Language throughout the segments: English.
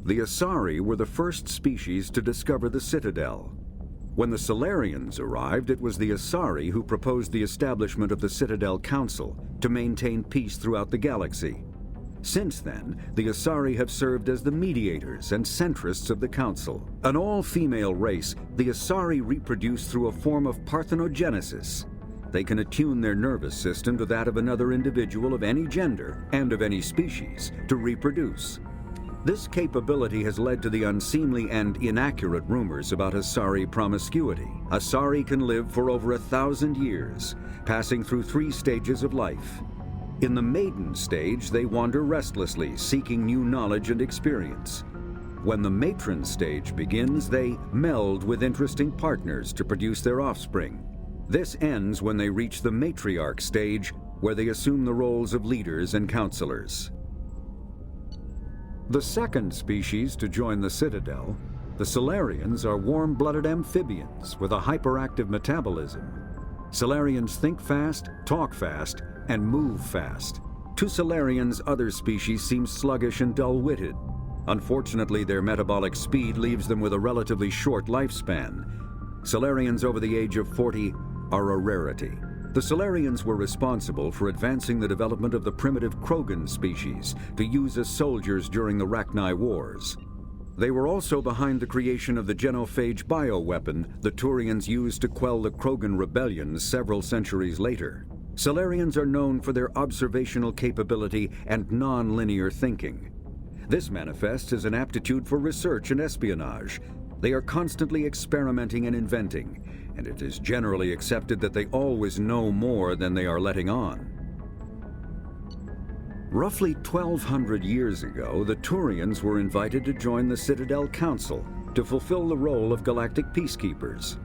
The Asari were the first species to discover the Citadel. When the Salarians arrived, it was the Asari who proposed the establishment of the Citadel Council to maintain peace throughout the galaxy. Since then, the Asari have served as the mediators and centrists of the Council. An all-female race, the Asari reproduce through a form of parthenogenesis. They can attune their nervous system to that of another individual of any gender and of any species to reproduce. This capability has led to the unseemly and inaccurate rumors about Asari promiscuity. Asari can live for over 1,000 years, passing through 3 stages of life. In the maiden stage, they wander restlessly, seeking new knowledge and experience. When the matron stage begins, they meld with interesting partners to produce their offspring. This ends when they reach the matriarch stage, where they assume the roles of leaders and counselors. The second species to join the Citadel, the Salarians, are warm-blooded amphibians with a hyperactive metabolism. Salarians think fast, talk fast, and move fast. To Salarians, other species seem sluggish and dull-witted. Unfortunately, their metabolic speed leaves them with a relatively short lifespan. Salarians over the age of 40 are a rarity. The Salarians were responsible for advancing the development of the primitive Krogan species to use as soldiers during the Rachni Wars. They were also behind the creation of the genophage bioweapon the Turians used to quell the Krogan rebellions several centuries later. Salarians are known for their observational capability and non-linear thinking. This manifests as an aptitude for research and espionage. They are constantly experimenting and inventing, and it is generally accepted that they always know more than they are letting on. Roughly 1,200 years ago, the Turians were invited to join the Citadel Council to fulfill the role of galactic peacekeepers.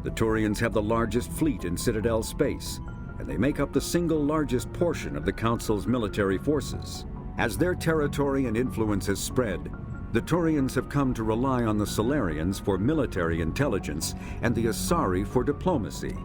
The Turians have the largest fleet in Citadel space, and they make up the single largest portion of the Council's military forces. As their territory and influence has spread, the Turians have come to rely on the Salarians for military intelligence and the Asari for diplomacy.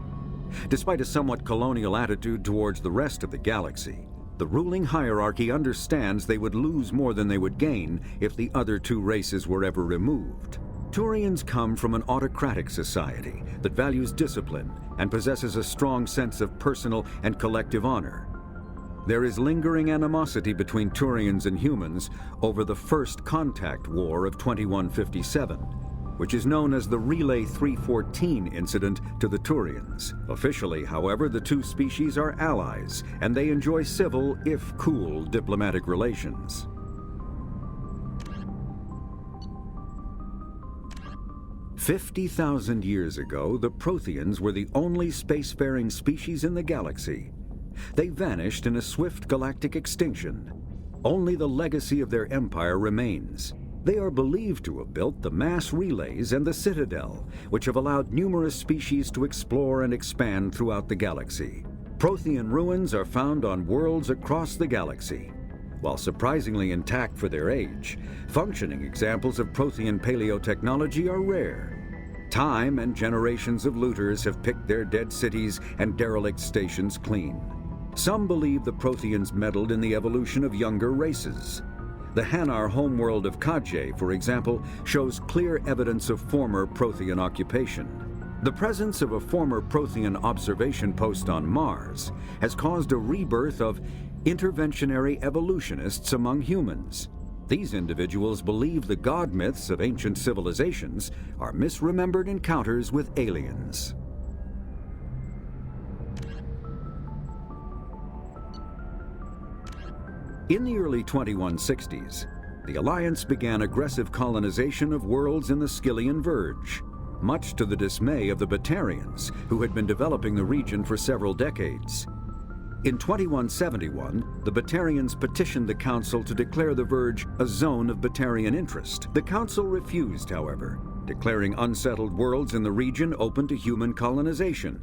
Despite a somewhat colonial attitude towards the rest of the galaxy, the ruling hierarchy understands they would lose more than they would gain if the other 2 races were ever removed. Turians come from an autocratic society that values discipline and possesses a strong sense of personal and collective honor. There is lingering animosity between Turians and humans over the First Contact War of 2157, which is known as the Relay 314 incident to the Turians. Officially, however, the 2 species are allies, and they enjoy civil, if cool, diplomatic relations. "50,000 years ago, the Protheans were the only spacefaring species in the galaxy. They vanished in a swift galactic extinction. Only the legacy of their empire remains. They are believed to have built the mass relays and the Citadel, which have allowed numerous species to explore and expand throughout the galaxy. Prothean ruins are found on worlds across the galaxy. While surprisingly intact for their age, functioning examples of Prothean paleotechnology are rare. Time and generations of looters have picked their dead cities and derelict stations clean. Some believe the Protheans meddled in the evolution of younger races. The Hanar homeworld of Kaje, for example, shows clear evidence of former Prothean occupation. The presence of a former Prothean observation post on Mars has caused a rebirth of interventionary evolutionists among humans. These individuals believe the god myths of ancient civilizations are misremembered encounters with aliens. In the early 2160s, the Alliance began aggressive colonization of worlds in the Skyllian Verge, much to the dismay of the Batarians, who had been developing the region for several decades. In 2171, the Batarians petitioned the Council to declare the Verge a zone of Batarian interest. The Council refused, however, declaring unsettled worlds in the region open to human colonization.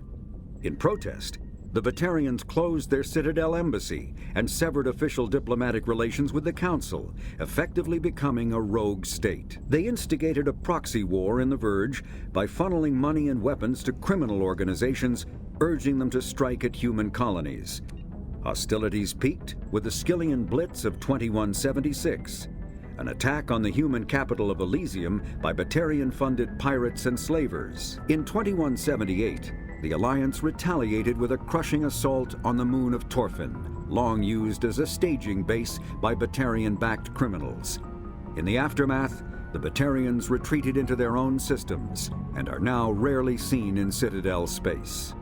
In protest, the Batarians closed their Citadel embassy and severed official diplomatic relations with the Council, effectively becoming a rogue state. They instigated a proxy war in the Verge by funneling money and weapons to criminal organizations, urging them to strike at human colonies. Hostilities peaked with the Skyllian Blitz of 2176. an attack on the human capital of Elysium by Batarian-funded pirates and slavers. In 2178, the Alliance retaliated with a crushing assault on the moon of Torfin, long used as a staging base by Batarian-backed criminals. In the aftermath, the Batarians retreated into their own systems and are now rarely seen in Citadel space.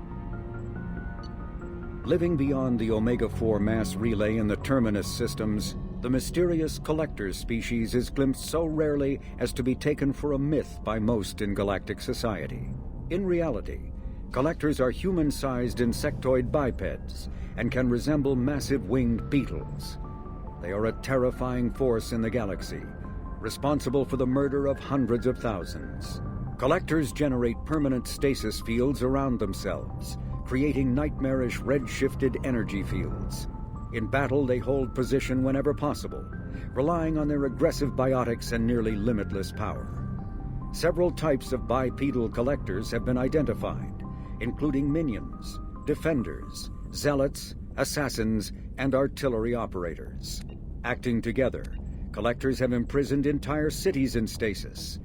Living beyond the Omega-4 mass relay in the Terminus systems, the mysterious Collector species is glimpsed so rarely as to be taken for a myth by most in galactic society. In reality, Collectors are human-sized insectoid bipeds and can resemble massive winged beetles. They are a terrifying force in the galaxy, responsible for the murder of hundreds of thousands. Collectors generate permanent stasis fields around themselves, creating nightmarish red-shifted energy fields. In battle, they hold position whenever possible, relying on their aggressive biotics and nearly limitless power. Several types of bipedal collectors have been identified, including minions, defenders, zealots, assassins, and artillery operators. Acting together, collectors have imprisoned entire cities in stasis.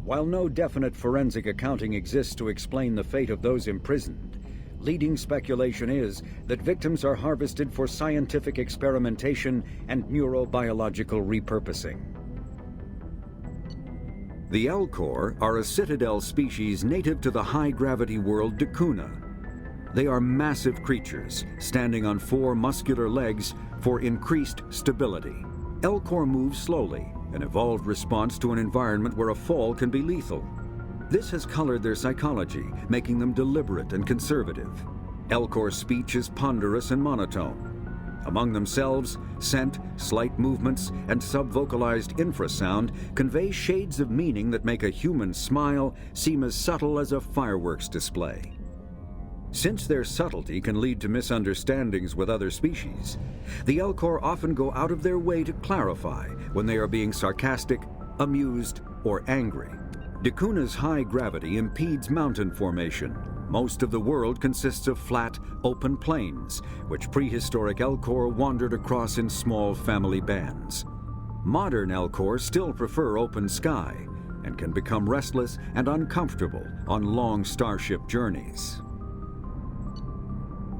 While no definite forensic accounting exists to explain the fate of those imprisoned, leading speculation is that victims are harvested for scientific experimentation and neurobiological repurposing. The Elcor are a Citadel species native to the high-gravity world Dakuna. They are massive creatures, standing on 4 muscular legs for increased stability. Elcor move slowly, an evolved response to an environment where a fall can be lethal. This has colored their psychology, making them deliberate and conservative. Elcor's speech is ponderous and monotone. Among themselves, scent, slight movements, and sub-vocalized infrasound convey shades of meaning that make a human smile seem as subtle as a fireworks display. Since their subtlety can lead to misunderstandings with other species, the Elcor often go out of their way to clarify when they are being sarcastic, amused, or angry. Dakuna's high gravity impedes mountain formation. Most of the world consists of flat, open plains, which prehistoric Elcor wandered across in small family bands. Modern Elcor still prefer open sky and can become restless and uncomfortable on long starship journeys.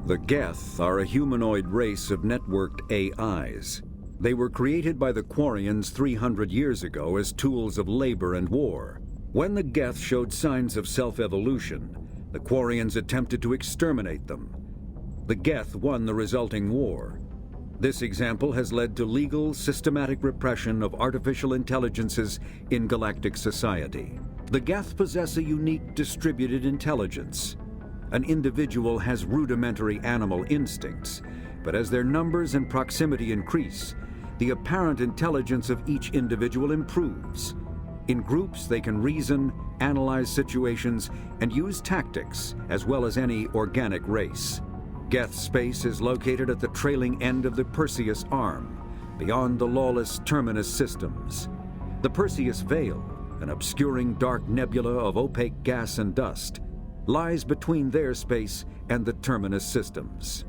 The Geth are a humanoid race of networked AIs. They were created by the Quarians 300 years ago as tools of labor and war. When the Geth showed signs of self-evolution, the Quarians attempted to exterminate them. The Geth won the resulting war. This example has led to legal, systematic repression of artificial intelligences in galactic society. The Geth possess a unique distributed intelligence. An individual has rudimentary animal instincts, but as their numbers and proximity increase, the apparent intelligence of each individual improves. In groups, they can reason, analyze situations, and use tactics, as well as any organic race. Geth space is located at the trailing end of the Perseus arm, beyond the lawless Terminus systems. The Perseus Veil, an obscuring dark nebula of opaque gas and dust, lies between their space and the Terminus systems.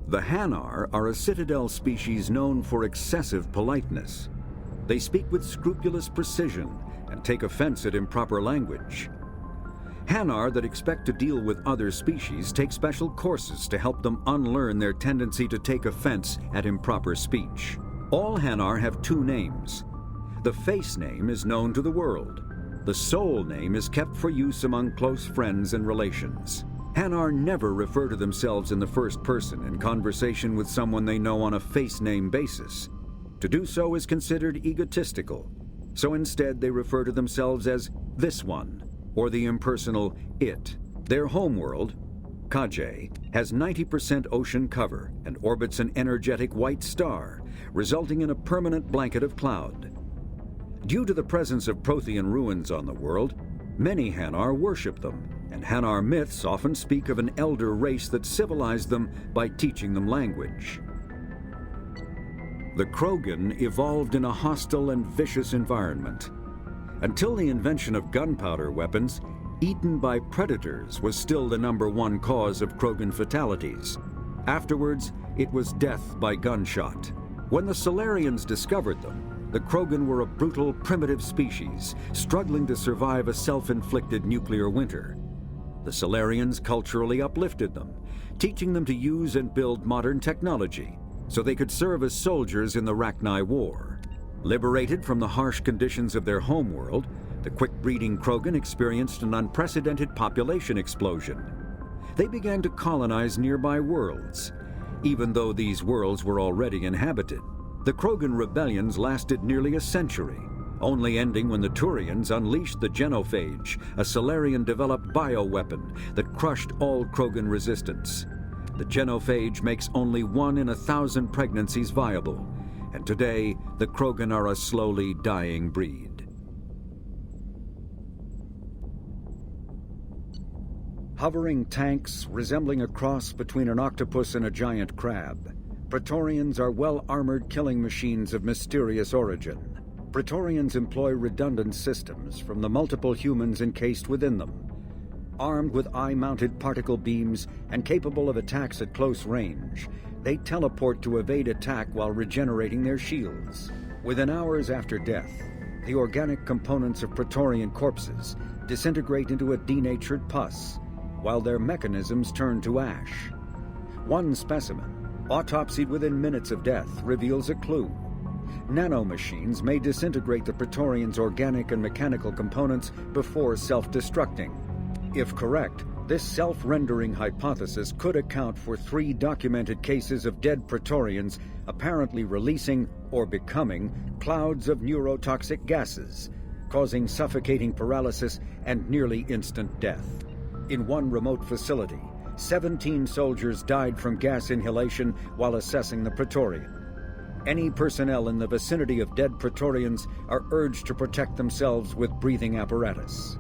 The Hanar are a Citadel species known for excessive politeness. They speak with scrupulous precision and take offense at improper language. Hanar that expect to deal with other species take special courses to help them unlearn their tendency to take offense at improper speech. All Hanar have 2 names. The face name is known to the world. The soul name is kept for use among close friends and relations. Hanar never refer to themselves in the first person in conversation with someone they know on a face name basis. To do so is considered egotistical, so instead they refer to themselves as this one, or the impersonal it. Their homeworld, Kaj, has 90% ocean cover and orbits an energetic white star, resulting in a permanent blanket of cloud. Due to the presence of Prothean ruins on the world, many Hanar worship them, and Hanar myths often speak of an elder race that civilized them by teaching them language. The Krogan evolved in a hostile and vicious environment. Until the invention of gunpowder weapons, eaten by predators was still the #1 cause of Krogan fatalities. Afterwards, it was death by gunshot. When the Salarians discovered them, the Krogan were a brutal, primitive species, struggling to survive a self-inflicted nuclear winter. The Salarians culturally uplifted them, teaching them to use and build modern technology, so they could serve as soldiers in the Rachni War. Liberated from the harsh conditions of their homeworld, the quick-breeding Krogan experienced an unprecedented population explosion. They began to colonize nearby worlds. Even though these worlds were already inhabited, the Krogan rebellions lasted nearly a century, only ending when the Turians unleashed the Genophage, a Salarian-developed bioweapon that crushed all Krogan resistance. The Genophage makes only 1 in 1,000 pregnancies viable, and today the Krogan are a slowly dying breed. Hovering tanks resembling a cross between an octopus and a giant crab, Praetorians are well-armored killing machines of mysterious origin. Praetorians employ redundant systems from the multiple humans encased within them. Armed with eye-mounted particle beams and capable of attacks at close range, they teleport to evade attack while regenerating their shields. Within hours after death, the organic components of Praetorian corpses disintegrate into a denatured pus, while their mechanisms turn to ash. One specimen, autopsied within minutes of death, reveals a clue. Nanomachines may disintegrate the Praetorians' organic and mechanical components before self-destructing. If correct, this self-rendering hypothesis could account for 3 documented cases of dead Praetorians apparently releasing or becoming clouds of neurotoxic gases, causing suffocating paralysis and nearly instant death. In one remote facility, 17 soldiers died from gas inhalation while assessing the Praetorian. Any personnel in the vicinity of dead Praetorians are urged to protect themselves with breathing apparatus.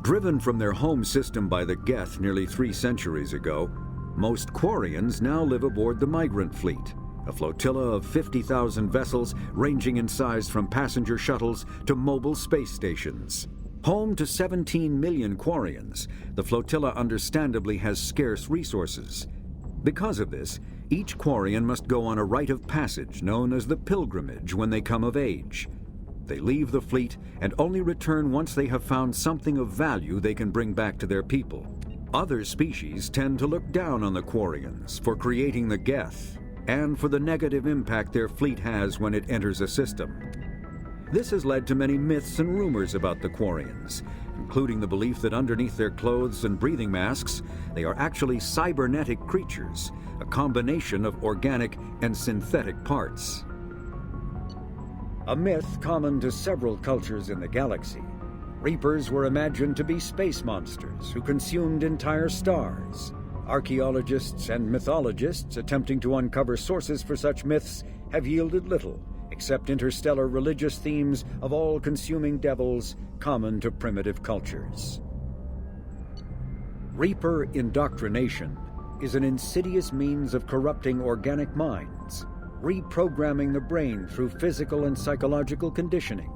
Driven from their home system by the Geth nearly 3 centuries ago, most Quarians now live aboard the migrant fleet, a flotilla of 50,000 vessels ranging in size from passenger shuttles to mobile space stations. Home to 17 million Quarians, the flotilla understandably has scarce resources. Because of this, each Quarian must go on a rite of passage known as the pilgrimage when they come of age. They leave the fleet and only return once they have found something of value they can bring back to their people. Other species tend to look down on the Quarians for creating the Geth and for the negative impact their fleet has when it enters a system. This has led to many myths and rumors about the Quarians, including the belief that underneath their clothes and breathing masks, they are actually cybernetic creatures, a combination of organic and synthetic parts. A myth common to several cultures in the galaxy, Reapers were imagined to be space monsters who consumed entire stars. Archaeologists and mythologists attempting to uncover sources for such myths have yielded little, except interstellar religious themes of all-consuming devils common to primitive cultures. Reaper indoctrination is an insidious means of corrupting organic minds, reprogramming the brain through physical and psychological conditioning,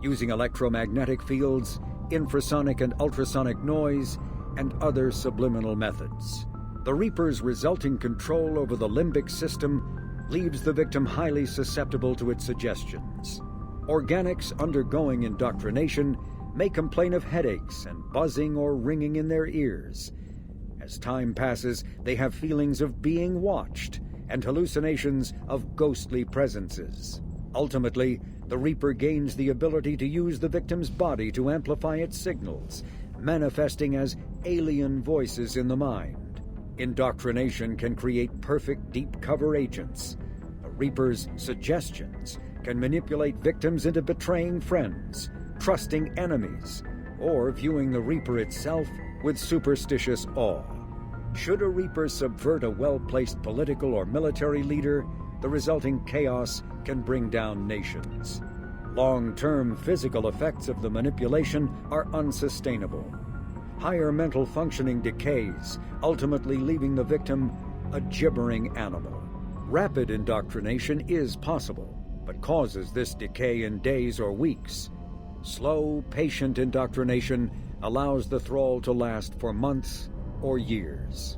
using electromagnetic fields, infrasonic and ultrasonic noise, and other subliminal methods. The Reaper's resulting control over the limbic system leaves the victim highly susceptible to its suggestions. Organics undergoing indoctrination may complain of headaches and buzzing or ringing in their ears. As time passes, they have feelings of being watched and hallucinations of ghostly presences. Ultimately, the Reaper gains the ability to use the victim's body to amplify its signals, manifesting as alien voices in the mind. Indoctrination can create perfect deep cover agents. A Reaper's suggestions can manipulate victims into betraying friends, trusting enemies, or viewing the Reaper itself with superstitious awe. Should a Reaper subvert a well-placed political or military leader, the resulting chaos can bring down nations. Long-term physical effects of the manipulation are unsustainable. Higher mental functioning decays, ultimately leaving the victim a gibbering animal. Rapid indoctrination is possible, but causes this decay in days or weeks. Slow, patient indoctrination allows the thrall to last for months or years.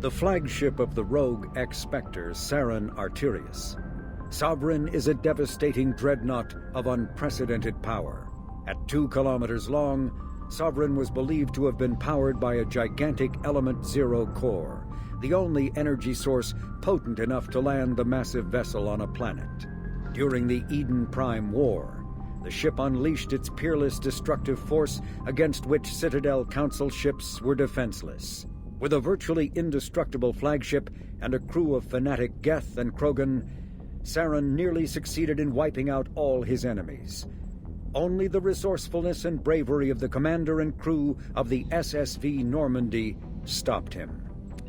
the flagship of the rogue ex-Spectre Saran Arterius. Sovereign is a devastating dreadnought of unprecedented power. At 2 kilometers long, Sovereign was believed to have been powered by a gigantic Element Zero core, the only energy source potent enough to land the massive vessel on a planet. During the Eden Prime War, the ship unleashed its peerless destructive force against which Citadel Council ships were defenseless. With a virtually indestructible flagship and a crew of fanatic Geth and Krogan, Saran nearly succeeded in wiping out all his enemies. Only the resourcefulness and bravery of the commander and crew of the SSV Normandy stopped him.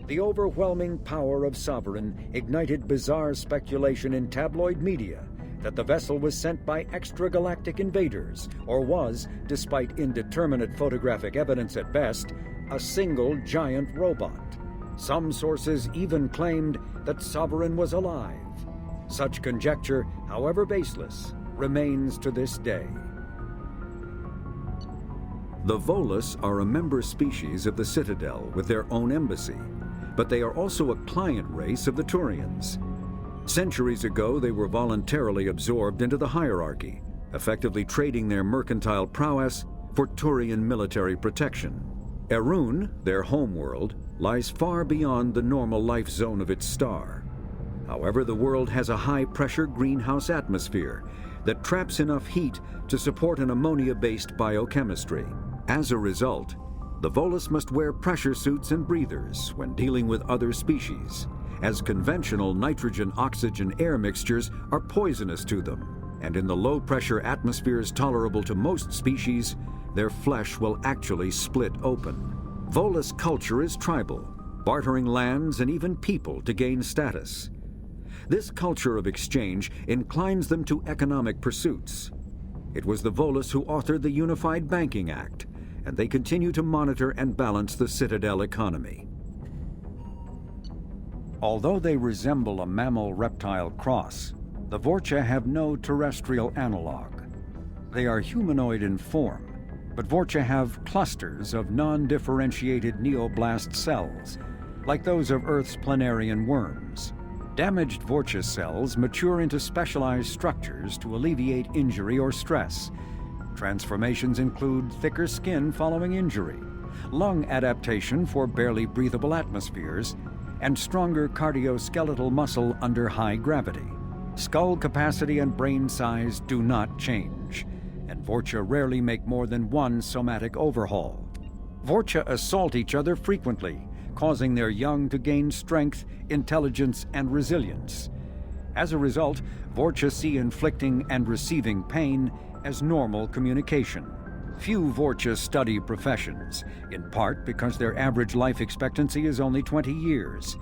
The overwhelming power of Sovereign ignited bizarre speculation in tabloid media that the vessel was sent by extragalactic invaders, or was, despite indeterminate photographic evidence at best, a single giant robot. Some sources even claimed that Sovereign was alive. Such conjecture, however baseless, remains to this day. The Volus are a member species of the Citadel with their own embassy, but they are also a client race of the Turians. Centuries ago, they were voluntarily absorbed into the hierarchy, effectively trading their mercantile prowess for Turian military protection. Erun, their homeworld, lies far beyond the normal life zone of its star. However, the world has a high-pressure greenhouse atmosphere that traps enough heat to support an ammonia-based biochemistry. As a result, the Volus must wear pressure suits and breathers when dealing with other species, as conventional nitrogen-oxygen-air mixtures are poisonous to them, and in the low-pressure atmospheres tolerable to most species, their flesh will actually split open. Volus culture is tribal, bartering lands and even people to gain status. This culture of exchange inclines them to economic pursuits. It was the Volus who authored the Unified Banking Act, and they continue to monitor and balance the Citadel economy. Although they resemble a mammal-reptile cross, the Vorcha have no terrestrial analog. They are humanoid in form, but Vorcha have clusters of non-differentiated neoblast cells, like those of Earth's planarian worms. Damaged Vorcha cells mature into specialized structures to alleviate injury or stress. Transformations include thicker skin following injury, lung adaptation for barely breathable atmospheres, and stronger cardioskeletal muscle under high gravity. Skull capacity and brain size do not change, and Vorcha rarely make more than one somatic overhaul. Vorcha assault each other frequently, causing their young to gain strength, intelligence, and resilience. As a result, Vorcha see inflicting and receiving pain as normal communication. Few Vorcha study professions, in part because their average life expectancy is only 20 years.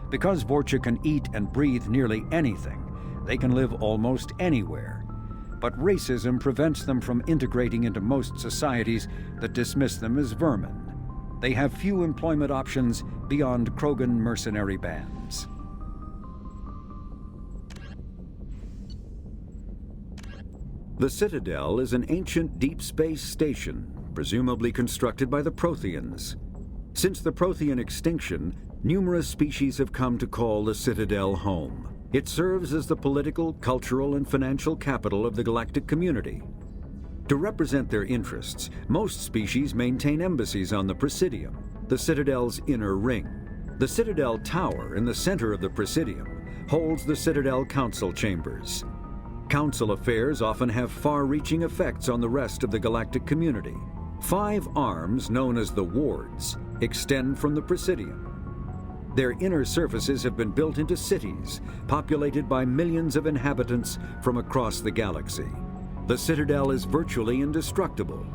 Because Vorcha can eat and breathe nearly anything, they can live almost anywhere. But racism prevents them from integrating into most societies that dismiss them as vermin. They have few employment options beyond Krogan mercenary bands. The Citadel is an ancient deep space station, presumably constructed by the Protheans. Since the Prothean extinction, numerous species have come to call the Citadel home. It serves as the political, cultural, and financial capital of the galactic community. To represent their interests, most species maintain embassies on the Presidium, the Citadel's inner ring. The Citadel Tower in the center of the Presidium holds the Citadel Council chambers. Council affairs often have far-reaching effects on the rest of the galactic community. 5 arms, known as the wards, extend from the Presidium. Their inner surfaces have been built into cities, populated by millions of inhabitants from across the galaxy. The Citadel is virtually indestructible.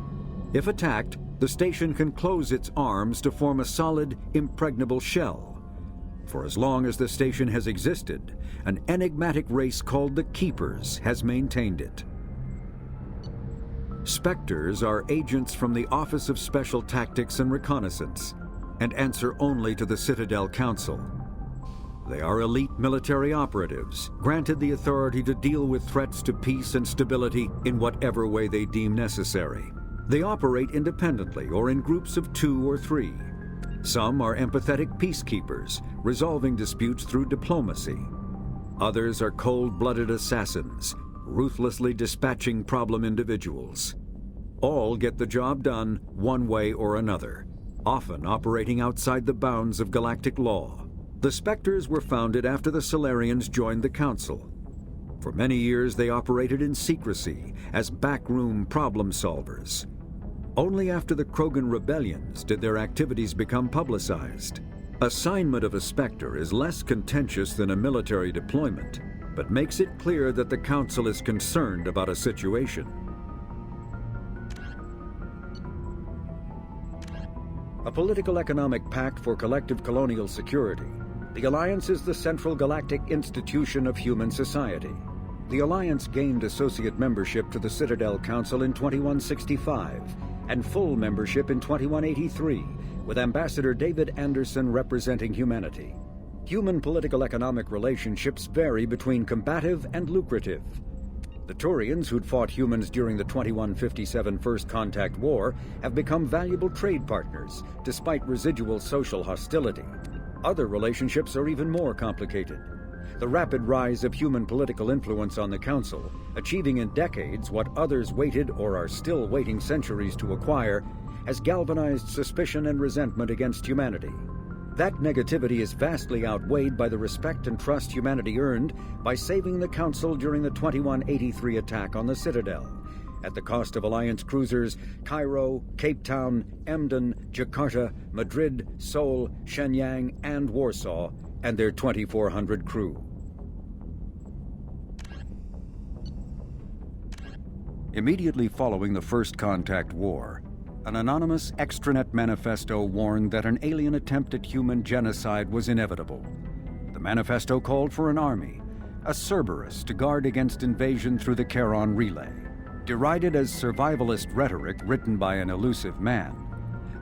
If attacked, the station can close its arms to form a solid, impregnable shell. For as long as the station has existed, an enigmatic race called the Keepers has maintained it. Spectres are agents from the Office of Special Tactics and Reconnaissance, and answer only to the Citadel Council. They are elite military operatives, granted the authority to deal with threats to peace and stability in whatever way they deem necessary. They operate independently or in groups of 2 or 3. Some are empathetic peacekeepers, resolving disputes through diplomacy. Others are cold-blooded assassins, ruthlessly dispatching problem individuals. All get the job done one way or another, often operating outside the bounds of galactic law. The Spectres were founded after the Salarians joined the Council. For many years they operated in secrecy as backroom problem solvers. Only after the Krogan rebellions did their activities become publicized. Assignment of a Spectre is less contentious than a military deployment, but makes it clear that the Council is concerned about a situation. A political economic pact for collective colonial security, the Alliance is the central galactic institution of human society. The Alliance gained associate membership to the Citadel Council in 2165 and full membership in 2183, with Ambassador David Anderson representing humanity. Human political economic relationships vary between combative and lucrative. The Turians, who'd fought humans during the 2157 First Contact War, have become valuable trade partners, despite residual social hostility. Other relationships are even more complicated. The rapid rise of human political influence on the Council, achieving in decades what others waited or are still waiting centuries to acquire, has galvanized suspicion and resentment against humanity. That negativity is vastly outweighed by the respect and trust humanity earned by saving the Council during the 2183 attack on the Citadel, at the cost of Alliance cruisers Cairo, Cape Town, Emden, Jakarta, Madrid, Seoul, Shenyang, and Warsaw, and their 2,400 crew. Immediately following the First Contact War, an anonymous extranet manifesto warned that an alien attempt at human genocide was inevitable. The manifesto called for an army, a Cerberus, to guard against invasion through the Charon Relay. Derided as survivalist rhetoric written by an Illusive Man,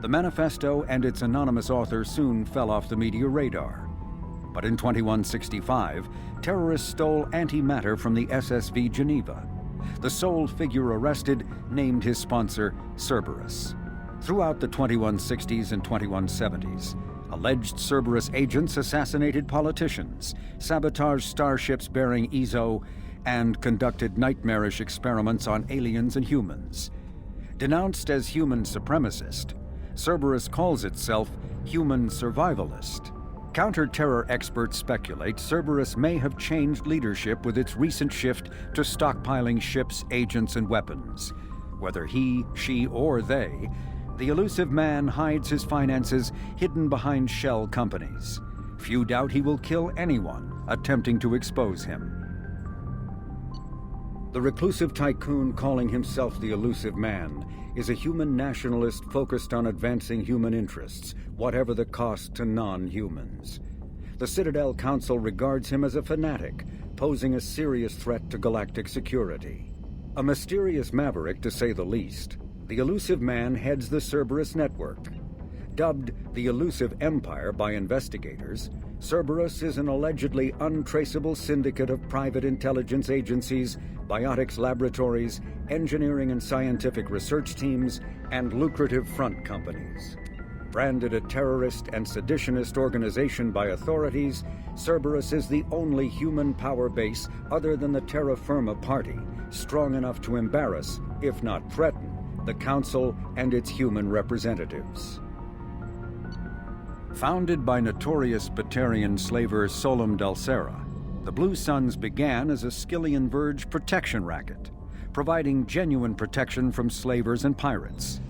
the manifesto and its anonymous author soon fell off the media radar. But in 2165, terrorists stole antimatter from the SSV Geneva. The sole figure arrested named his sponsor Cerberus. Throughout the 2160s and 2170s, alleged Cerberus agents assassinated politicians, sabotaged starships bearing Ezo, and conducted nightmarish experiments on aliens and humans. Denounced as human supremacist, Cerberus calls itself human survivalist. Counter-terror experts speculate Cerberus may have changed leadership with its recent shift to stockpiling ships, agents, and weapons. Whether he, she, or they, the Illusive Man hides his finances hidden behind shell companies. Few doubt he will kill anyone attempting to expose him. The reclusive tycoon calling himself the Illusive Man is a human nationalist focused on advancing human interests, whatever the cost to non-humans. The Citadel Council regards him as a fanatic, posing a serious threat to galactic security. A mysterious maverick, to say the least, the Illusive Man heads the Cerberus network. Dubbed the Elusive Empire by investigators, Cerberus is an allegedly untraceable syndicate of private intelligence agencies, biotics laboratories, engineering and scientific research teams, and lucrative front companies. Branded a terrorist and seditionist organization by authorities, Cerberus is the only human power base other than the Terra Firma Party strong enough to embarrass, if not threaten, the Council and its human representatives. Founded by notorious Batarian slaver Solum Dulcera, the Blue Suns began as a Skyllian Verge protection racket, providing genuine protection from slavers and pirates.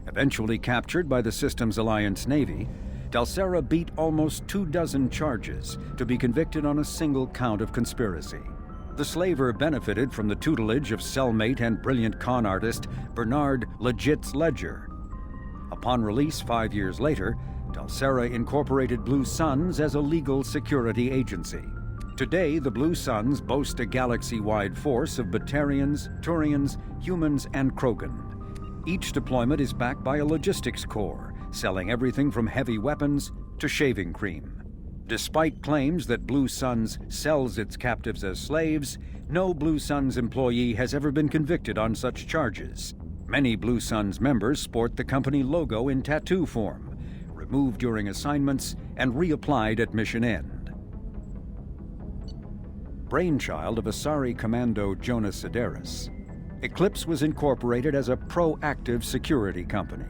Eventually captured by the Systems Alliance Navy, Dulcera beat almost 24 charges to be convicted on a single count of conspiracy. The slaver benefited from the tutelage of cellmate and brilliant con artist Bernard Legit's Ledger. Upon release 5 years later, Dulcera incorporated Blue Suns as a legal security agency. Today, the Blue Suns boast a galaxy-wide force of Batarians, Turians, humans, and Krogan. Each deployment is backed by a logistics corps, selling everything from heavy weapons to shaving cream. Despite claims that Blue Suns sells its captives as slaves, no Blue Suns employee has ever been convicted on such charges. Many Blue Suns members sport the company logo in tattoo form, moved during assignments, and reapplied at mission end. Brainchild of Asari Commando Jonas Cerberus, Eclipse was incorporated as a proactive security company.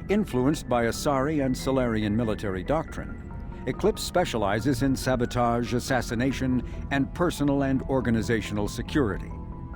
Influenced by Asari and Salarian military doctrine, Eclipse specializes in sabotage, assassination, and personal and organizational security.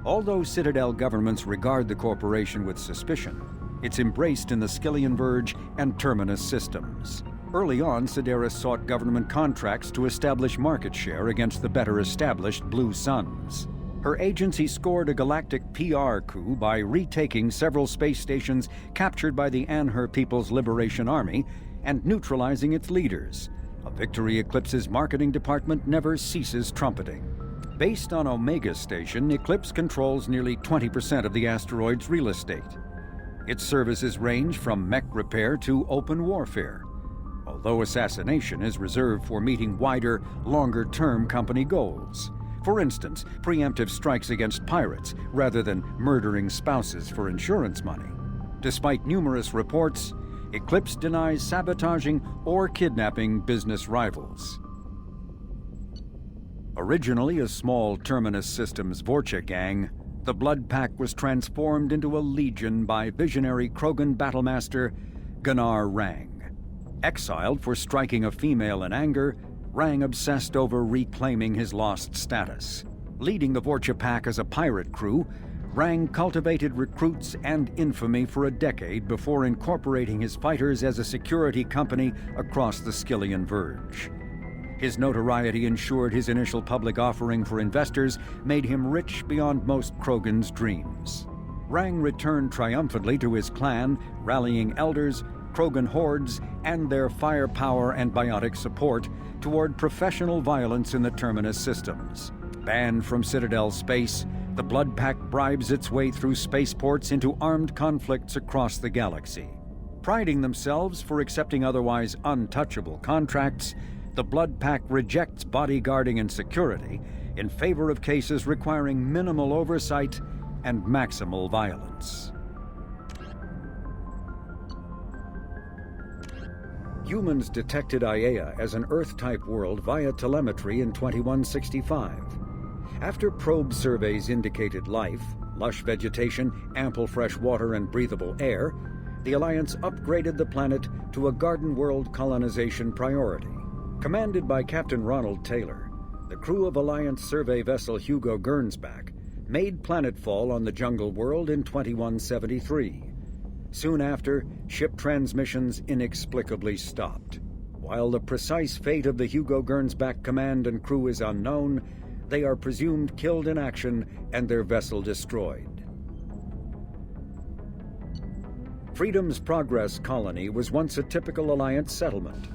Although Citadel governments regard the corporation with suspicion, it's embraced in the Skyllian Verge and Terminus systems. Early on, Cerberus sought government contracts to establish market share against the better-established Blue Suns. Her agency scored a galactic PR coup by retaking several space stations captured by the Hanar People's Liberation Army and neutralizing its leaders, a victory Eclipse's marketing department never ceases trumpeting. Based on Omega Station, Eclipse controls nearly 20% of the asteroid's real estate. Its services range from mech repair to open warfare, although assassination is reserved for meeting wider, longer-term company goals. For instance, preemptive strikes against pirates rather than murdering spouses for insurance money. Despite numerous reports, Eclipse denies sabotaging or kidnapping business rivals. Originally a small Terminus Systems Vorcha gang, the Blood Pack was transformed into a legion by visionary Krogan battlemaster Hanar Rang. Exiled for striking a female in anger, Rang obsessed over reclaiming his lost status. Leading the Vorcha Pack as a pirate crew, Rang cultivated recruits and infamy for a decade before incorporating his fighters as a security company across the Skyllian Verge. His notoriety ensured his initial public offering for investors made him rich beyond most Krogan's dreams. Rang returned triumphantly to his clan, rallying elders, Krogan hordes, and their firepower and biotic support toward professional violence in the Terminus systems. Banned from Citadel space, the Blood Pack bribes its way through spaceports into armed conflicts across the galaxy. Priding themselves for accepting otherwise untouchable contracts, the Blood Pack rejects bodyguarding and security in favor of cases requiring minimal oversight and maximal violence. Humans detected Aeia as an Earth-type world via telemetry in 2165. After probe surveys indicated life, lush vegetation, ample fresh water, and breathable air, the Alliance upgraded the planet to a garden world colonization priority. Commanded by Captain Ronald Taylor, the crew of Alliance survey vessel Hugo Gernsback made planetfall on the jungle world in 2173. Soon after, ship transmissions inexplicably stopped. While the precise fate of the Hugo Gernsback command and crew is unknown, they are presumed killed in action and their vessel destroyed. Freedom's Progress colony was once a typical Alliance settlement,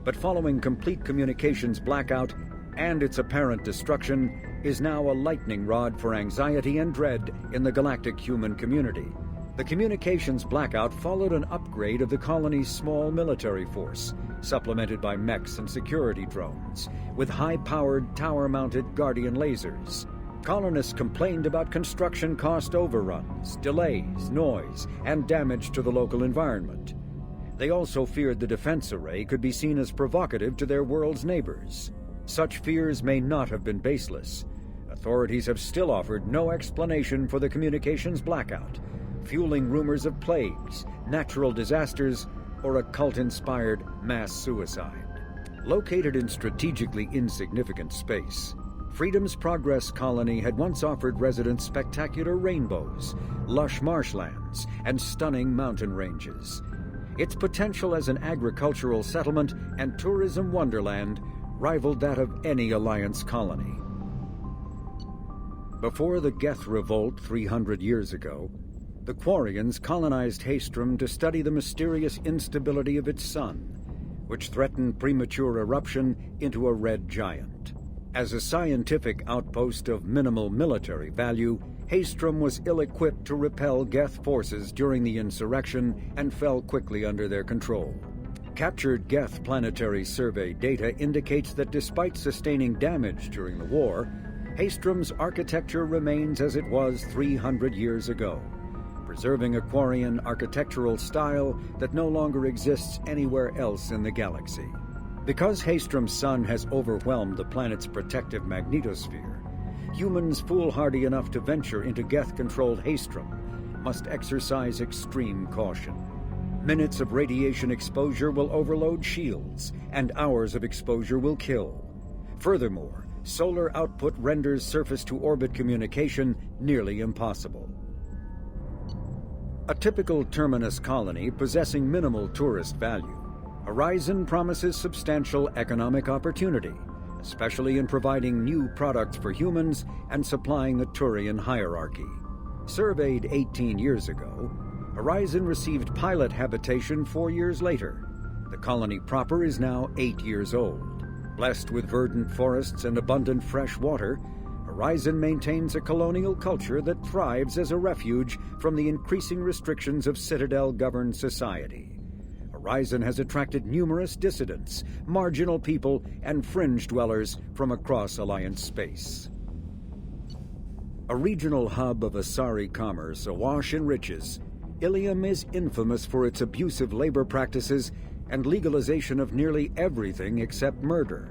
but following complete communications blackout and its apparent destruction, is now a lightning rod for anxiety and dread in the galactic human community. The communications blackout followed an upgrade of the colony's small military force, supplemented by mechs and security drones, with high-powered, tower-mounted Guardian lasers. Colonists complained about construction cost overruns, delays, noise, and damage to the local environment. They also feared the defense array could be seen as provocative to their world's neighbors. Such fears may not have been baseless. Authorities have still offered no explanation for the communications blackout, fueling rumors of plagues, natural disasters, or a cult-inspired mass suicide. Located in strategically insignificant space, Freedom's Progress colony had once offered residents spectacular rainbows, lush marshlands, and stunning mountain ranges. Its potential as an agricultural settlement and tourism wonderland rivaled that of any Alliance colony. Before the Geth revolt 300 years ago, the Quarians colonized Haestrom to study the mysterious instability of its sun, which threatened premature eruption into a red giant. As a scientific outpost of minimal military value, Haestrom was ill-equipped to repel Geth forces during the insurrection and fell quickly under their control. Captured Geth planetary survey data indicates that despite sustaining damage during the war, Haestrom's architecture remains as it was 300 years ago, preserving a Quarian architectural style that no longer exists anywhere else in the galaxy. Because Haestrom's sun has overwhelmed the planet's protective magnetosphere, humans foolhardy enough to venture into Geth-controlled Haestrom must exercise extreme caution. Minutes of radiation exposure will overload shields, and hours of exposure will kill. Furthermore, solar output renders surface-to-orbit communication nearly impossible. A typical terminus colony possessing minimal tourist value, Horizon promises substantial economic opportunity, especially in providing new products for humans and supplying the Turian hierarchy. Surveyed 18 years ago, Horizon received pilot habitation 4 years later. The colony proper is now 8 years old. Blessed with verdant forests and abundant fresh water, Horizon maintains a colonial culture that thrives as a refuge from the increasing restrictions of Citadel-governed society. Horizon has attracted numerous dissidents, marginal people, and fringe dwellers from across Alliance space. A regional hub of Asari commerce awash in riches, Ilium is infamous for its abusive labor practices and legalization of nearly everything except murder.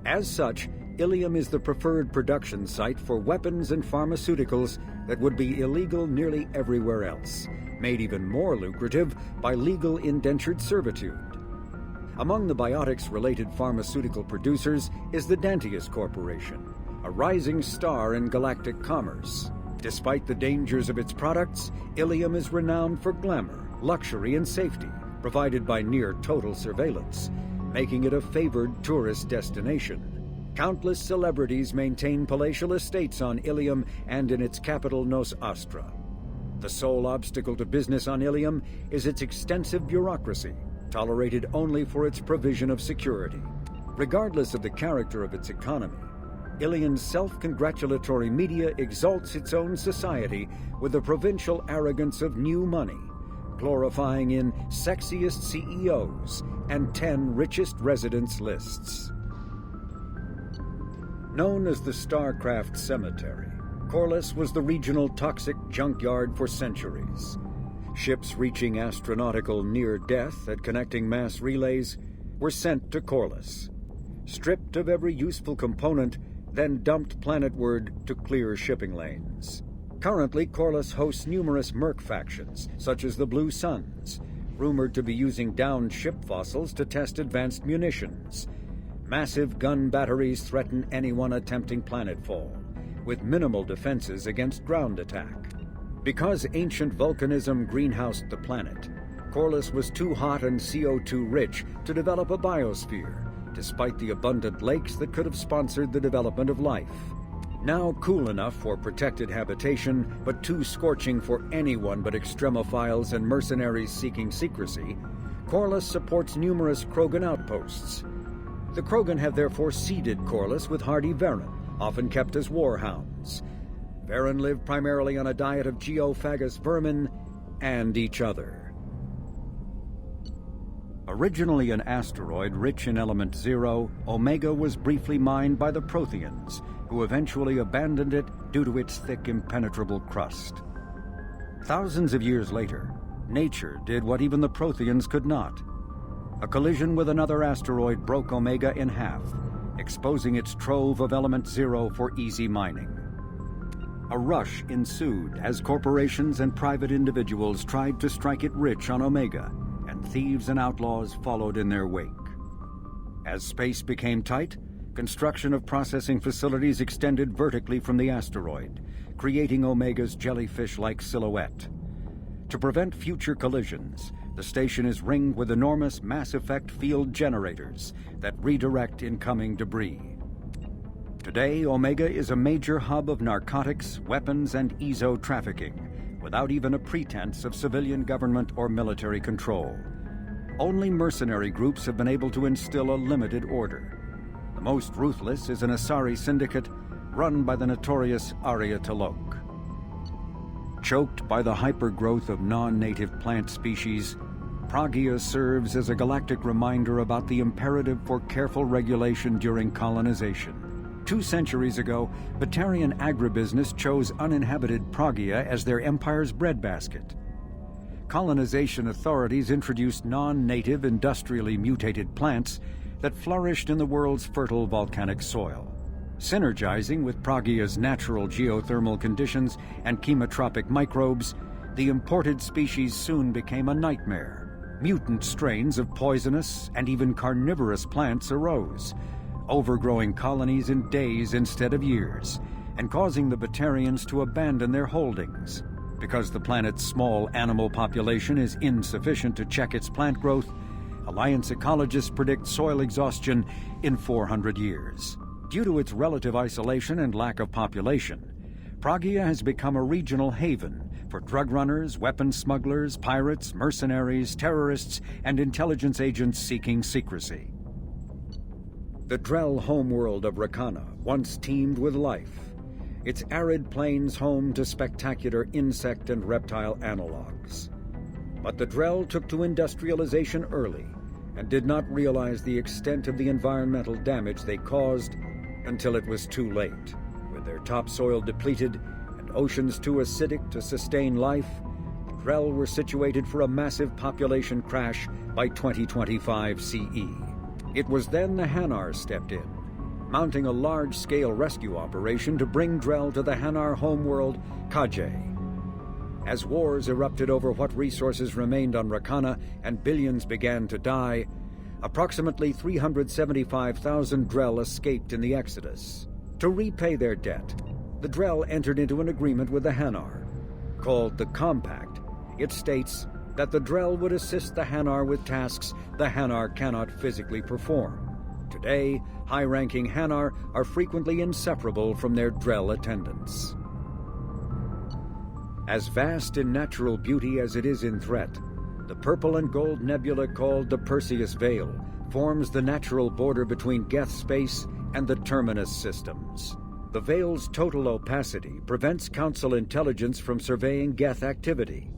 As such, Ilium is the preferred production site for weapons and pharmaceuticals that would be illegal nearly everywhere else, made even more lucrative by legal indentured servitude. Among the biotics-related pharmaceutical producers is the Dantius Corporation, a rising star in galactic commerce. Despite the dangers of its products, Ilium is renowned for glamour, luxury, and safety, provided by near-total surveillance, making it a favored tourist destination. Countless celebrities maintain palatial estates on Ilium and in its capital Nos Astra. The sole obstacle to business on Ilium is its extensive bureaucracy, tolerated only for its provision of security. Regardless of the character of its economy, Ilium's self-congratulatory media exalts its own society with the provincial arrogance of new money, glorifying in sexiest CEOs and 10 richest residents lists. Known as the Starcraft Cemetery, Corliss was the regional toxic junkyard for centuries. Ships reaching astronautical near-death at connecting mass relays were sent to Corliss, stripped of every useful component, then dumped planetward to clear shipping lanes. Currently, Corliss hosts numerous merc factions, such as the Blue Suns, rumored to be using downed ship fossils to test advanced munitions. Massive gun batteries threaten anyone attempting planetfall, with minimal defenses against ground attack. Because ancient volcanism greenhoused the planet, Corliss was too hot and CO2 rich to develop a biosphere, despite the abundant lakes that could have sponsored the development of life. Now cool enough for protected habitation, but too scorching for anyone but extremophiles and mercenaries seeking secrecy, Corliss supports numerous Krogan outposts. The Krogan have therefore seeded Corliss with hardy Varen, often kept as warhounds. Varen live primarily on a diet of geophagous vermin and each other. Originally an asteroid rich in element 0, Omega was briefly mined by the Protheans, who eventually abandoned it due to its thick, impenetrable crust. Thousands of years later, nature did what even the Protheans could not. A collision with another asteroid broke Omega in half, exposing its trove of element 0 for easy mining. A rush ensued as corporations and private individuals tried to strike it rich on Omega, and thieves and outlaws followed in their wake. As space became tight, construction of processing facilities extended vertically from the asteroid, creating Omega's jellyfish-like silhouette. To prevent future collisions, the station is ringed with enormous mass-effect field generators that redirect incoming debris. Today, Omega is a major hub of narcotics, weapons, and EZO trafficking, without even a pretense of civilian government or military control. Only mercenary groups have been able to instill a limited order. The most ruthless is an Asari syndicate run by the notorious Aeia Talok. Choked by the hypergrowth of non-native plant species, Pragia serves as a galactic reminder about the imperative for careful regulation during colonization. 2 centuries ago, Batarian agribusiness chose uninhabited Pragia as their empire's breadbasket. colonization authorities introduced non-native industrially mutated plants that flourished in the world's fertile volcanic soil. Synergizing with Pragia's natural geothermal conditions and chemotropic microbes, the imported species soon became a nightmare. Mutant strains of poisonous and even carnivorous plants arose, overgrowing colonies in days instead of years, and causing the Batarians to abandon their holdings. Because the planet's small animal population is insufficient to check its plant growth, Alliance ecologists predict soil exhaustion in 400 years. Due to its relative isolation and lack of population, Pragia has become a regional haven for drug runners, weapons smugglers, pirates, mercenaries, terrorists, and intelligence agents seeking secrecy. The Drell homeworld of Rakana once teemed with life, its arid plains home to spectacular insect and reptile analogs. But the Drell took to industrialization early and did not realize the extent of the environmental damage they caused until it was too late. With their topsoil depleted and oceans too acidic to sustain life, the Drell were situated for a massive population crash by 2025 CE. It was then the Hanar stepped in, mounting a large-scale rescue operation to bring Drell to the Hanar homeworld, Kajay. As wars erupted over what resources remained on Rakana and billions began to die, approximately 375,000 Drell escaped in the Exodus. To repay their debt, the Drell entered into an agreement with the Hanar. Called the Compact, it states that the Drell would assist the Hanar with tasks the Hanar cannot physically perform. Today, high-ranking Hanar are frequently inseparable from their Drell attendants. As vast in natural beauty as it is in threat, the purple and gold nebula called the Perseus Veil forms the natural border between Geth space and the Terminus systems. The Veil's total opacity prevents Council intelligence from surveying Geth activity.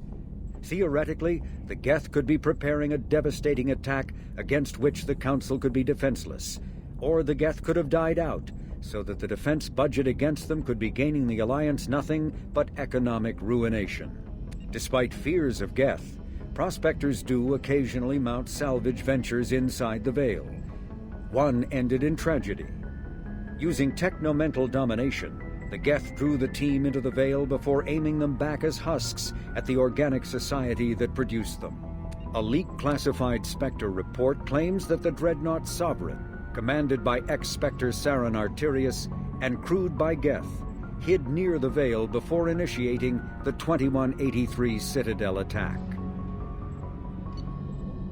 Theoretically, the Geth could be preparing a devastating attack against which the Council could be defenseless, or the Geth could have died out, so that the defense budget against them could be gaining the Alliance nothing but economic ruination. Despite fears of Geth, prospectors do occasionally mount salvage ventures inside the Veil. One ended in tragedy. Using technomental domination, the Geth drew the team into the Veil before aiming them back as husks at the organic society that produced them. A leak-classified Spectre report claims that the dreadnought Sovereign, commanded by ex-Spectre Saran Arterius and crewed by Geth, hid near the Veil before initiating the 2183 Citadel attack.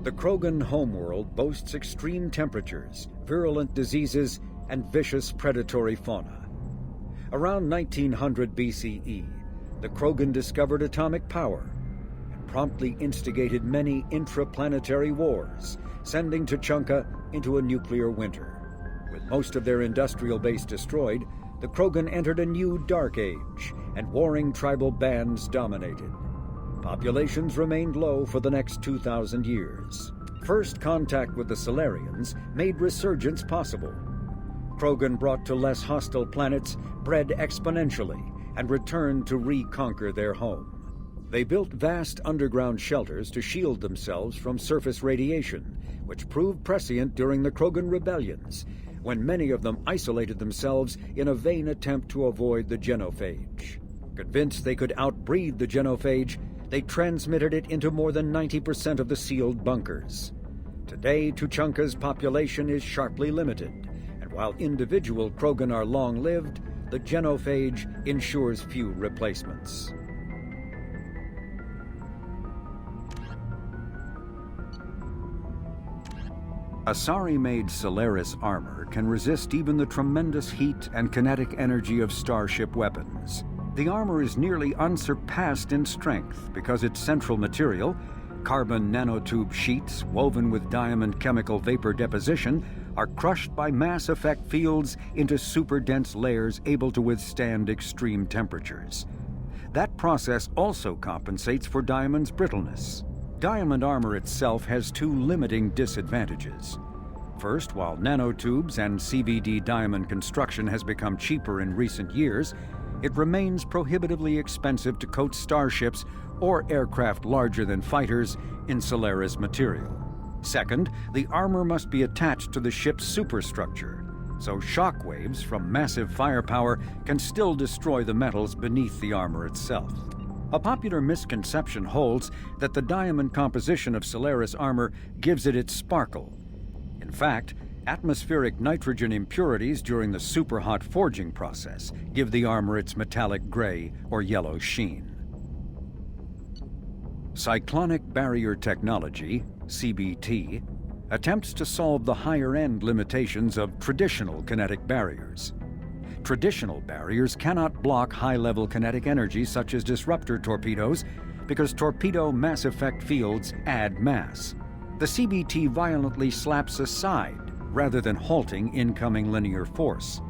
The Krogan homeworld boasts extreme temperatures, virulent diseases, and vicious predatory fauna. Around 1900 BCE, the Krogan discovered atomic power and promptly instigated many intraplanetary wars, sending Tuchanka into a nuclear winter. With most of their industrial base destroyed, the Krogan entered a new dark age, and warring tribal bands dominated. Populations remained low for the next 2,000 years. First contact with the Salarians made resurgence possible. Krogan brought to less hostile planets bred exponentially and returned to reconquer their home. They built vast underground shelters to shield themselves from surface radiation, which proved prescient during the Krogan rebellions, when many of them isolated themselves in a vain attempt to avoid the genophage. Convinced they could outbreed the genophage, they transmitted it into more than 90% of the sealed bunkers. Today, Tuchanka's population is sharply limited, and while individual Krogan are long-lived, the genophage ensures few replacements. Asari-made Solaris armor can resist even the tremendous heat and kinetic energy of starship weapons. The armor is nearly unsurpassed in strength because its central material, carbon nanotube sheets woven with diamond chemical vapor deposition, are crushed by mass effect fields into super-dense layers able to withstand extreme temperatures. That process also compensates for diamond's brittleness. Diamond armor itself has two limiting disadvantages. First, while nanotubes and CVD diamond construction has become cheaper in recent years, it remains prohibitively expensive to coat starships or aircraft larger than fighters in Solaris material. Second, the armor must be attached to the ship's superstructure, so shockwaves from massive firepower can still destroy the metals beneath the armor itself. A popular misconception holds that the diamond composition of Solaris armor gives it its sparkle. In fact, atmospheric nitrogen impurities during the superhot forging process give the armor its metallic gray or yellow sheen. Cyclonic barrier technology, CBT, attempts to solve the higher-end limitations of traditional kinetic barriers. Traditional barriers cannot block high-level kinetic energy such as disruptor torpedoes because torpedo mass effect fields add mass. The CBT violently slaps aside rather than halting incoming linear force.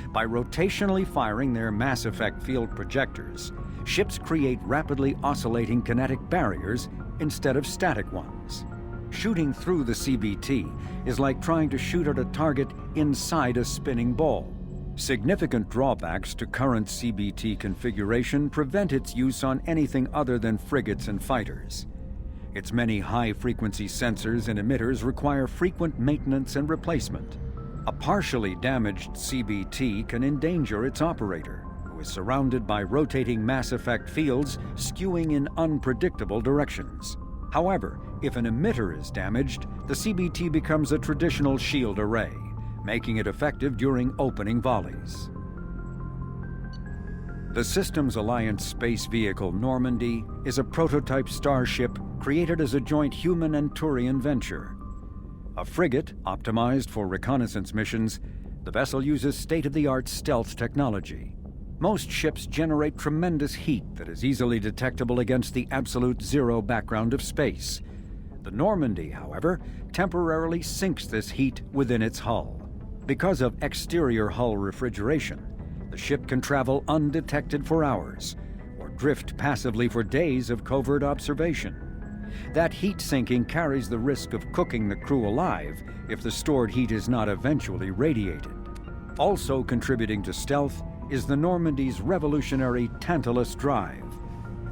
By rotationally firing their mass effect field projectors, ships create rapidly oscillating kinetic barriers instead of static ones. Shooting through the CBT is like trying to shoot at a target inside a spinning ball. Significant drawbacks to current CBT configuration prevent its use on anything other than frigates and fighters. Its many high-frequency sensors and emitters require frequent maintenance and replacement. A partially damaged CBT can endanger its operator, who is surrounded by rotating mass effect fields skewing in unpredictable directions. However, if an emitter is damaged, the CBT becomes a traditional shield array, making it effective during opening volleys. The Systems Alliance space vehicle Normandy is a prototype starship created as a joint human and Turian venture. A frigate optimized for reconnaissance missions, the vessel uses state-of-the-art stealth technology. Most ships generate tremendous heat that is easily detectable against the absolute zero background of space. The Normandy, however, temporarily sinks this heat within its hull. Because of exterior hull refrigeration, the ship can travel undetected for hours, or drift passively for days of covert observation. That heat sinking carries the risk of cooking the crew alive if the stored heat is not eventually radiated. Also contributing to stealth is the Normandy's revolutionary Tantalus drive,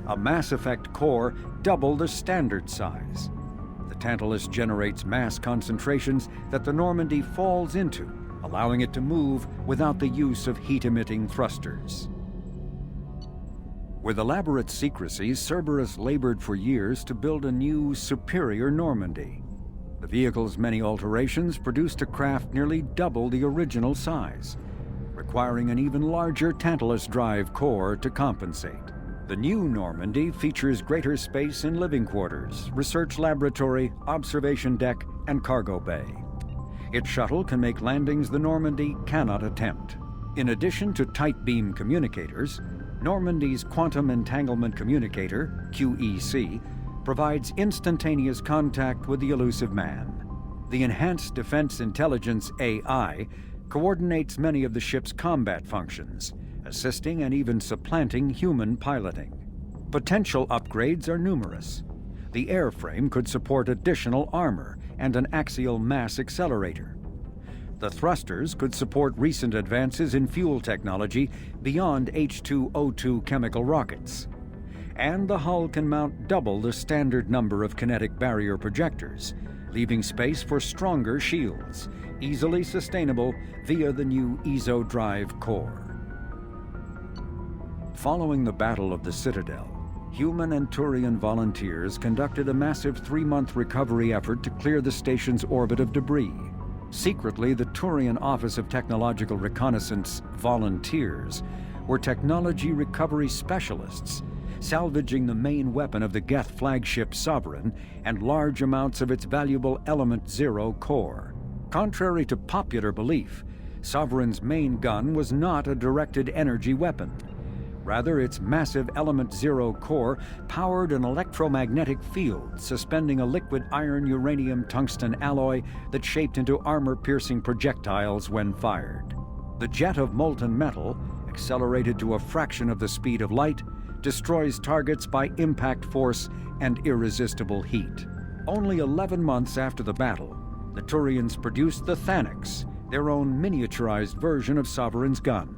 a mass effect core double the standard size. The Tantalus generates mass concentrations that the Normandy falls into, allowing it to move without the use of heat-emitting thrusters. With elaborate secrecy, Cerberus labored for years to build a new, superior Normandy. The vehicle's many alterations produced a craft nearly double the original size, requiring an even larger Tantalus drive core to compensate. The new Normandy features greater space in living quarters, research laboratory, observation deck, and cargo bay. Its shuttle can make landings the Normandy cannot attempt. In addition to tight beam communicators, Normandy's Quantum Entanglement Communicator, QEC, provides instantaneous contact with the Illusive Man. The Enhanced Defense Intelligence AI coordinates many of the ship's combat functions, assisting and even supplanting human piloting. Potential upgrades are numerous. The airframe could support additional armor and an axial mass accelerator. The thrusters could support recent advances in fuel technology beyond H2O2 chemical rockets. And the hull can mount double the standard number of kinetic barrier projectors, leaving space for stronger shields, easily sustainable via the new ESO drive core. Following the Battle of the Citadel, human and Turian volunteers conducted a massive 3-month recovery effort to clear the station's orbit of debris. Secretly, the Turian Office of Technological Reconnaissance volunteers were technology recovery specialists, salvaging the main weapon of the Geth flagship Sovereign and large amounts of its valuable Element Zero core. Contrary to popular belief, Sovereign's main gun was not a directed energy weapon. Rather, its massive Element Zero core powered an electromagnetic field suspending a liquid iron-uranium-tungsten alloy that shaped into armor-piercing projectiles when fired. The jet of molten metal, accelerated to a fraction of the speed of light, destroys targets by impact force and irresistible heat. Only 11 months after the battle, the Turians produced the Thanax, their own miniaturized version of Sovereign's gun.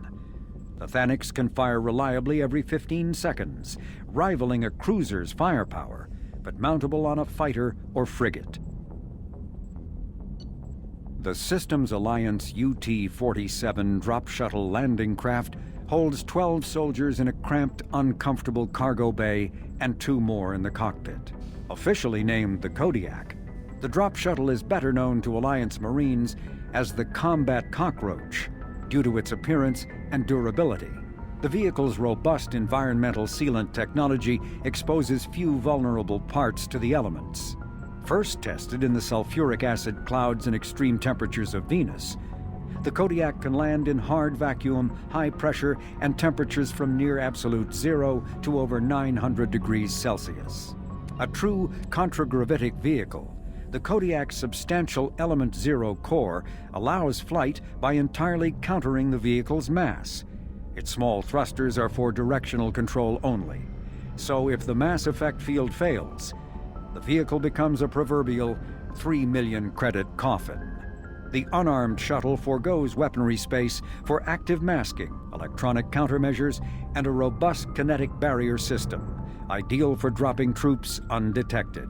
The Thanics can fire reliably every 15 seconds, rivaling a cruiser's firepower, but mountable on a fighter or frigate. The Systems Alliance UT-47 Drop-Shuttle landing craft holds 12 soldiers in a cramped, uncomfortable cargo bay and 2 more in the cockpit. Officially named the Kodiak, the Drop-Shuttle is better known to Alliance Marines as the Combat Cockroach due to its appearance and durability. The vehicle's robust environmental sealant technology exposes few vulnerable parts to the elements. First tested in the sulfuric acid clouds and extreme temperatures of Venus, the Kodiak can land in hard vacuum, high pressure, and temperatures from near absolute zero to over 900 degrees Celsius. A true contragravitic vehicle, the Kodiak's substantial Element Zero core allows flight by entirely countering the vehicle's mass. Its small thrusters are for directional control only. So if the mass effect field fails, the vehicle becomes a proverbial 3 million credit coffin. The unarmed shuttle forgoes weaponry space for active masking, electronic countermeasures, and a robust kinetic barrier system, ideal for dropping troops undetected.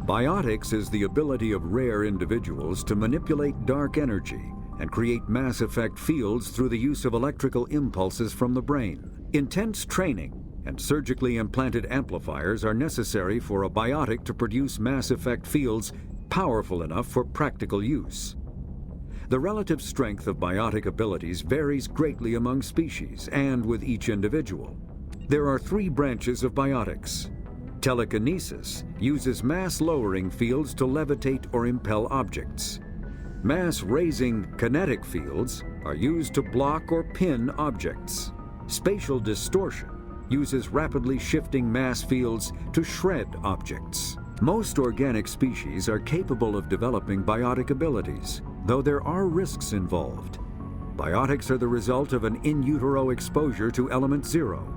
Biotics is the ability of rare individuals to manipulate dark energy and create mass effect fields through the use of electrical impulses from the brain. Intense training and surgically implanted amplifiers are necessary for a biotic to produce mass effect fields powerful enough for practical use. The relative strength of biotic abilities varies greatly among species and with each individual. There are 3 branches of biotics. Telekinesis uses mass-lowering fields to levitate or impel objects. Mass-raising kinetic fields are used to block or pin objects. Spatial distortion uses rapidly shifting mass fields to shred objects. Most organic species are capable of developing biotic abilities, though there are risks involved. Biotics are the result of an in utero exposure to Element Zero.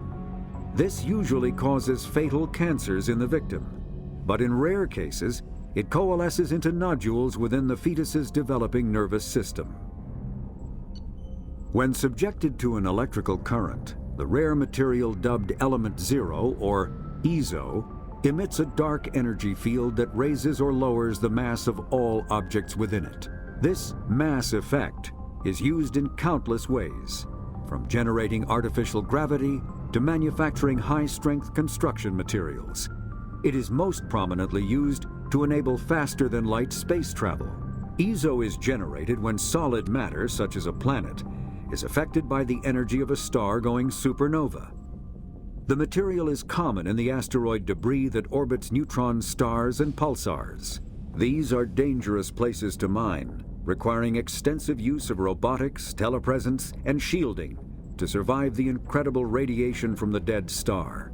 This usually causes fatal cancers in the victim, but in rare cases, it coalesces into nodules within the fetus's developing nervous system. When subjected to an electrical current, the rare material dubbed Element Zero, or EZO, emits a dark energy field that raises or lowers the mass of all objects within it. This mass effect is used in countless ways, from generating artificial gravity to manufacturing high-strength construction materials. It is most prominently used to enable faster-than-light space travel. EZO is generated when solid matter, such as a planet, is affected by the energy of a star going supernova. The material is common in the asteroid debris that orbits neutron stars and pulsars. These are dangerous places to mine, requiring extensive use of robotics, telepresence, and shielding to survive the incredible radiation from the dead star.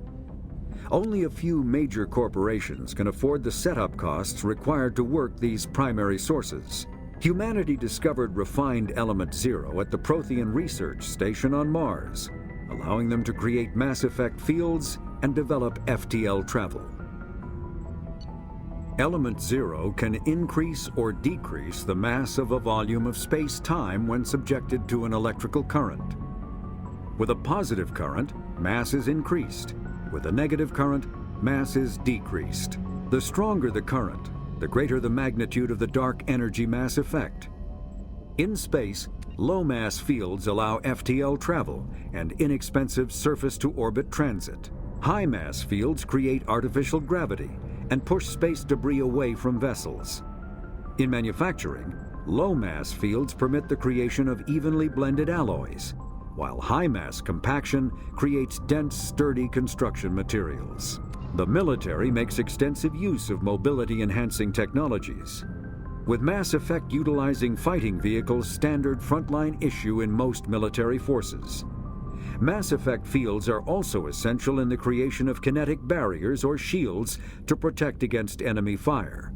Only a few major corporations can afford the setup costs required to work these primary sources. Humanity discovered refined Element Zero at the Prothean research station on Mars, allowing them to create mass effect fields and develop FTL travel. Element Zero can increase or decrease the mass of a volume of space-time when subjected to an electrical current. With a positive current, mass is increased. With a negative current, mass is decreased. The stronger the current, the greater the magnitude of the dark energy mass effect. In space, low-mass fields allow FTL travel and inexpensive surface-to-orbit transit. High-mass fields create artificial gravity and push space debris away from vessels. In manufacturing, low-mass fields permit the creation of evenly blended alloys, while high-mass compaction creates dense, sturdy construction materials. The military makes extensive use of mobility-enhancing technologies, with mass effect utilizing fighting vehicles standard frontline issue in most military forces. Mass effect fields are also essential in the creation of kinetic barriers or shields to protect against enemy fire.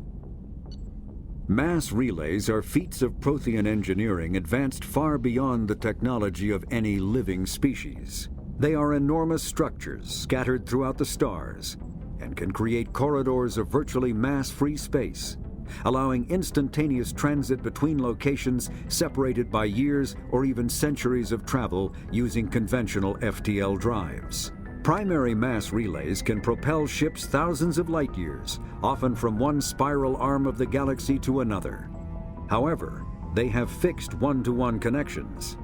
Mass relays are feats of Prothean engineering advanced far beyond the technology of any living species. They are enormous structures scattered throughout the stars and can create corridors of virtually mass-free space, allowing instantaneous transit between locations separated by years or even centuries of travel using conventional FTL drives. Primary mass relays can propel ships thousands of light years, often from one spiral arm of the galaxy to another. However, they have fixed one-to-one connections.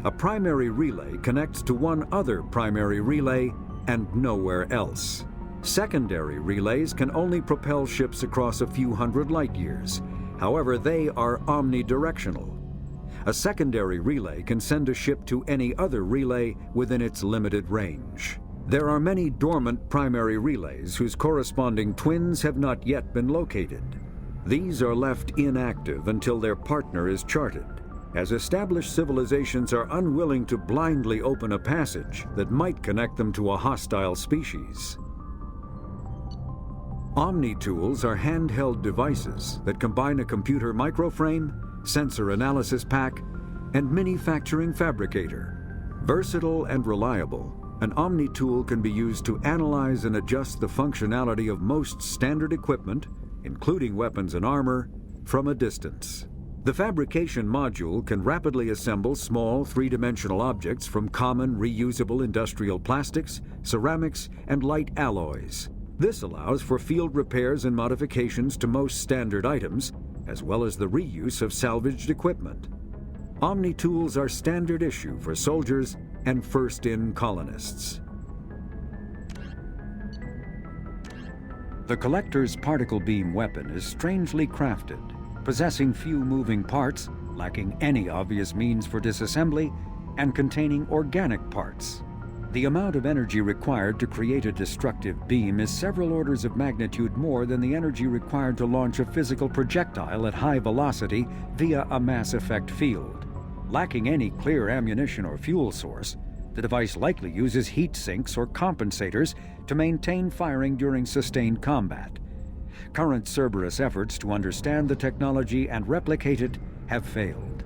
A primary relay connects to one other primary relay and nowhere else. Secondary relays can only propel ships across a few hundred light years. However, they are omnidirectional. A secondary relay can send a ship to any other relay within its limited range. There are many dormant primary relays whose corresponding twins have not yet been located. These are left inactive until their partner is charted, as established civilizations are unwilling to blindly open a passage that might connect them to a hostile species. Omni-tools are handheld devices that combine a computer microframe, sensor analysis pack, and manufacturing fabricator. Versatile and reliable, an Omni-tool can be used to analyze and adjust the functionality of most standard equipment, including weapons and armor, from a distance. The fabrication module can rapidly assemble small three-dimensional objects from common reusable industrial plastics, ceramics, and light alloys. This allows for field repairs and modifications to most standard items, as well as the reuse of salvaged equipment. Omni-tools are standard issue for soldiers and first-in colonists. The Collector's particle beam weapon is strangely crafted, possessing few moving parts, lacking any obvious means for disassembly, and containing organic parts. The amount of energy required to create a destructive beam is several orders of magnitude more than the energy required to launch a physical projectile at high velocity via a mass effect field. Lacking any clear ammunition or fuel source, the device likely uses heat sinks or compensators to maintain firing during sustained combat. Current Cerberus efforts to understand the technology and replicate it have failed.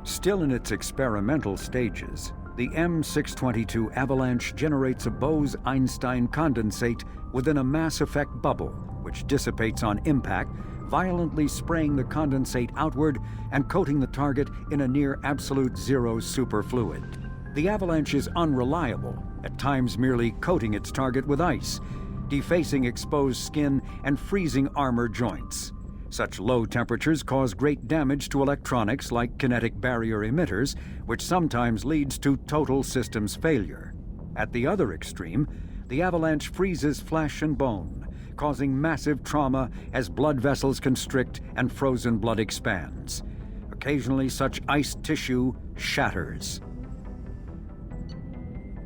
Still in its experimental stages, the M622 Avalanche generates a Bose-Einstein condensate within a mass effect bubble, which dissipates on impact, violently spraying the condensate outward and coating the target in a near absolute zero superfluid. The Avalanche is unreliable, at times merely coating its target with ice, defacing exposed skin and freezing armor joints. Such low temperatures cause great damage to electronics like kinetic barrier emitters, which sometimes leads to total systems failure. At the other extreme, the Avalanche freezes flesh and bone, causing massive trauma as blood vessels constrict and frozen blood expands. Occasionally, such iced tissue shatters.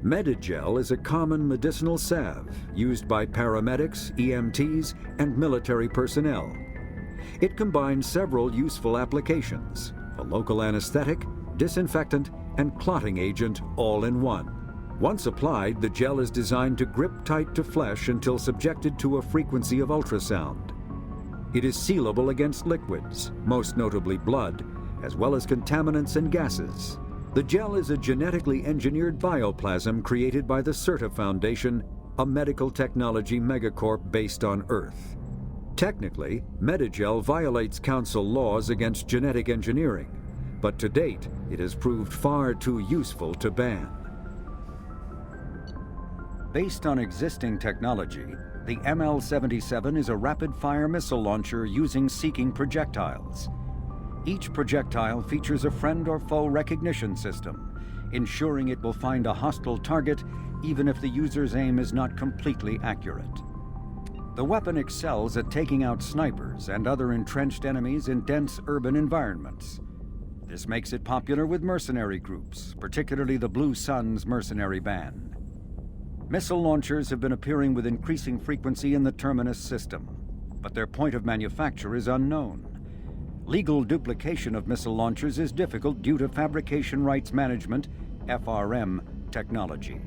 Medi-Gel is a common medicinal salve used by paramedics, EMTs, and military personnel. It combines several useful applications: a local anesthetic, disinfectant, and clotting agent all in one. Once applied, the gel is designed to grip tight to flesh until subjected to a frequency of ultrasound. It is sealable against liquids, most notably blood, as well as contaminants and gases. The gel is a genetically engineered bioplasm created by the CERTA Foundation, a medical technology megacorp based on Earth. Technically, Medi-Gel violates Council laws against genetic engineering, but to date, it has proved far too useful to ban. Based on existing technology, the ML-77 is a rapid-fire missile launcher using seeking projectiles. Each projectile features a friend or foe recognition system, ensuring it will find a hostile target even if the user's aim is not completely accurate. The weapon excels at taking out snipers and other entrenched enemies in dense urban environments. This makes it popular with mercenary groups, particularly the Blue Suns mercenary band. Missile launchers have been appearing with increasing frequency in the Terminus system, but their point of manufacture is unknown. Legal duplication of missile launchers is difficult due to fabrication rights management, FRM, technology.